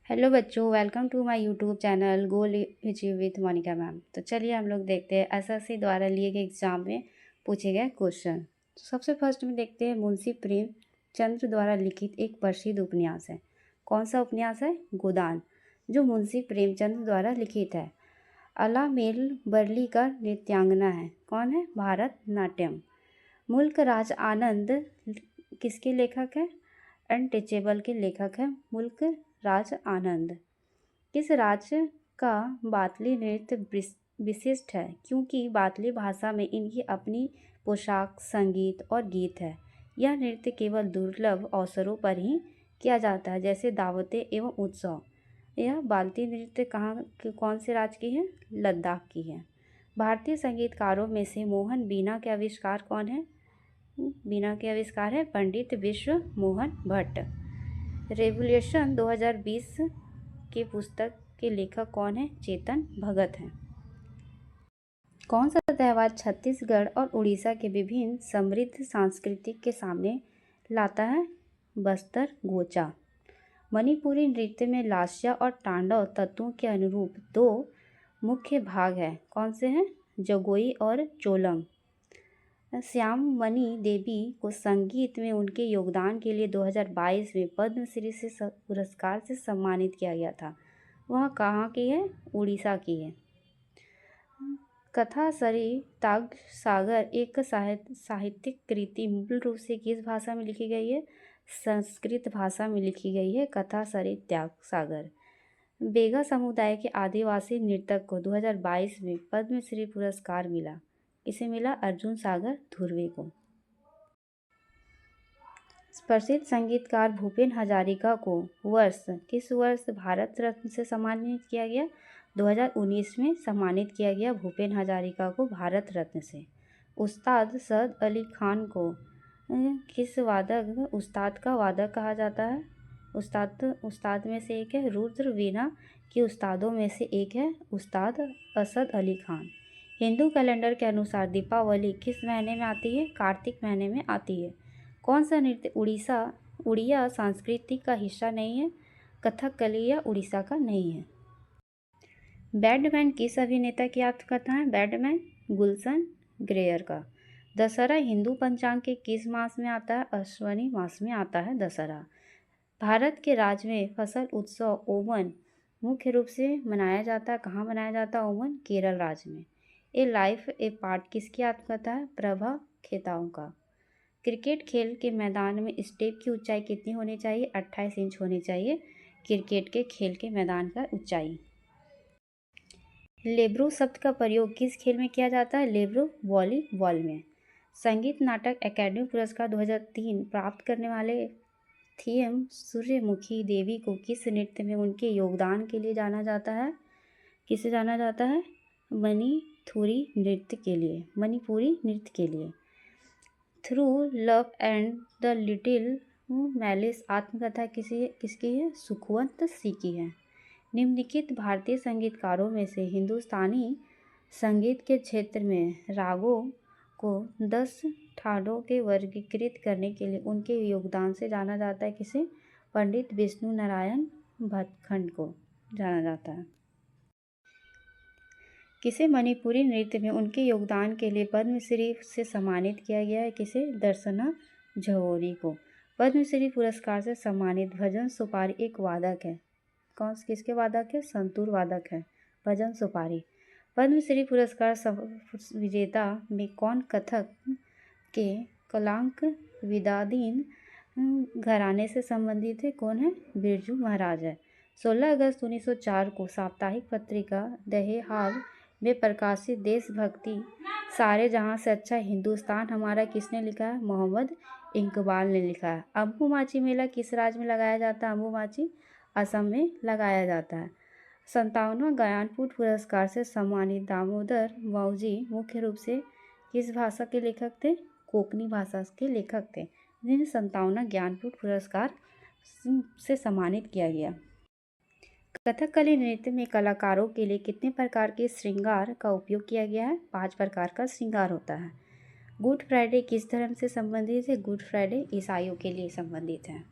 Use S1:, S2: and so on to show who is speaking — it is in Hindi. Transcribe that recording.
S1: हेलो बच्चों, welcome to my YouTube channel goal achieve with Monica ma'am. तो चलिए हम लोग देखते हैं एसएससी द्वारा लिए गए एग्जाम में पूछे गए क्वेश्चन। तो सबसे फर्स्ट में देखते हैं मुंशी प्रेमचंद द्वारा लिखित एक प्रसिद्ध उपन्यास है। कौन सा उपन्यास है? गोदान, जो मुंशी प्रेमचंद द्वारा लिखित है। अला मेल बरली का नृत्यांगना है। कौन है? भारतनाट्यम। मुल्क राज आनंद किसके लेखक है? अनटचेबल के लेखक है मुल्क राज आनंद। किस राज्य का बातली नृत्य विशिष्ट है? क्योंकि बातली भाषा में इनकी अपनी पोशाक, संगीत और गीत है। यह नृत्य केवल दुर्लभ अवसरों पर ही किया जाता है, जैसे दावतें एवं उत्सव। यह बातली नृत्य कौन से राज्य की है? लद्दाख की है। भारतीय संगीतकारों में से मोहन बीना के आविष्कार कौन है? बीना के आविष्कार है पंडित विश्व मोहन भट्ट। रेवोल्यूशन 2020 के पुस्तक के लेखक कौन है? चेतन भगत हैं। कौन सा त्यौहार छत्तीसगढ़ और उड़ीसा के विभिन्न समृद्ध सांस्कृतिक के सामने लाता है? बस्तर गोचा। मणिपुरी नृत्य में लास्या और तांडव तत्वों के अनुरूप दो मुख्य भाग हैं। कौन से हैं? जगोई और चोलम। श्याममणि देवी को संगीत में उनके योगदान के लिए 2022 में पद्मश्री से पुरस्कार से सम्मानित किया गया था। वह कहाँ की है? उड़ीसा की है। कथा सरिताग सागर एक साहित्यिक कृति मूल रूप से किस भाषा में लिखी गई है? संस्कृत भाषा में लिखी गई है कथा सरिताग सागर। बेगा समुदाय के आदिवासी नृतक को 2022 में पद्मश्री पुरस्कार मिला। इसे मिला अर्जुन सागर धुर्वे को। प्रसिद्ध संगीतकार भूपेन हजारिका को किस वर्ष भारत रत्न से सम्मानित किया गया? 2019 में सम्मानित किया गया भूपेन हजारिका को भारत रत्न से। उस्ताद सैयद अली खान को किस उस्ताद का वादक कहा जाता है? उस्ताद में से एक है रुद्र वीणा के उस्तादों में से एक है उस्ताद असद अली खान। हिंदू कैलेंडर के अनुसार दीपावली किस महीने में आती है? कार्तिक महीने में आती है। कौन सा नृत्य उड़िया संस्कृति का हिस्सा नहीं है? कथकली या उड़ीसा का नहीं है। बैडमैन किस अभिनेता की आत्मकथा है? बैडमैन गुलशन ग्रेयर का। दशहरा हिंदू पंचांग के किस मास में आता है? अश्विनी मास में आता है दशहरा। भारत के राज्य में फसल उत्सव ओमन मुख्य रूप से मनाया जाता है। कहाँ मनाया जाता है ओमन? केरल राज्य में। ए लाइफ ए पार्ट किसकी आत्मकथा है? प्रभा खेताओं का। क्रिकेट खेल के मैदान में स्टेप की ऊंचाई कितनी होनी चाहिए? 28 इंच होनी चाहिए क्रिकेट के खेल के मैदान का ऊंचाई। लेब्रो शब्द का प्रयोग किस खेल में किया जाता है? लेब्रो वॉलीबॉल में। संगीत नाटक अकादमी पुरस्कार 2003 प्राप्त करने वाले थीएम सूर्यमुखी देवी को किस नृत्य में उनके योगदान के लिए जाना जाता है? किसे जाना जाता है? मणिपुरी नृत्य के लिए। Through love and the little malice आत्मकथा किसकी है? सुखवंत सिंह की है। निम्नलिखित भारतीय संगीतकारों में से हिंदुस्तानी संगीत के क्षेत्र में रागों को 10 ठाड़ों के वर्गीकृत करने के लिए उनके योगदान से जाना जाता है। किसे? पंडित विष्णु नारायण भटखंड को जाना जाता है। किसे मणिपुरी नृत्य में उनके योगदान के लिए पद्मश्री से सम्मानित किया गया है? किसे? दर्शना झवेरी को। पद्मश्री पुरस्कार से सम्मानित भजन सुपारी एक वादक है। किसके वादक है? संतूर वादक है भजन सुपारी। पद्मश्री पुरस्कार विजेता में कौन कथक के कलांक विदाधीन घराने से संबंधित है? कौन है? बिरजू महाराज है। 16 अगस्त 1904 को साप्ताहिक पत्रिका दहेहाल में प्रकाशित देशभक्ति सारे जहां से अच्छा हिंदुस्तान हमारा किसने लिखा है? मोहम्मद इकबाल ने लिखा है। अम्बुबाची मेला किस राज्य में लगाया जाता है? अम्बुबाची असम में लगाया जाता है। 57वां ज्ञानपीठ पुरस्कार से सम्मानित दामोदर मावजी मुख्य रूप से किस भाषा के लेखक थे? कोंकणी भाषा के लेखक थे, जिन्हें 57वां ज्ञानपीठ पुरस्कार से सम्मानित किया गया। कथकली नृत्य में कलाकारों के लिए कितने प्रकार के श्रृंगार का उपयोग किया गया है? 5 प्रकार का श्रृंगार होता है। गुड फ्राइडे किस धर्म से संबंधित है? गुड फ्राइडे ईसाइयों के लिए संबंधित है।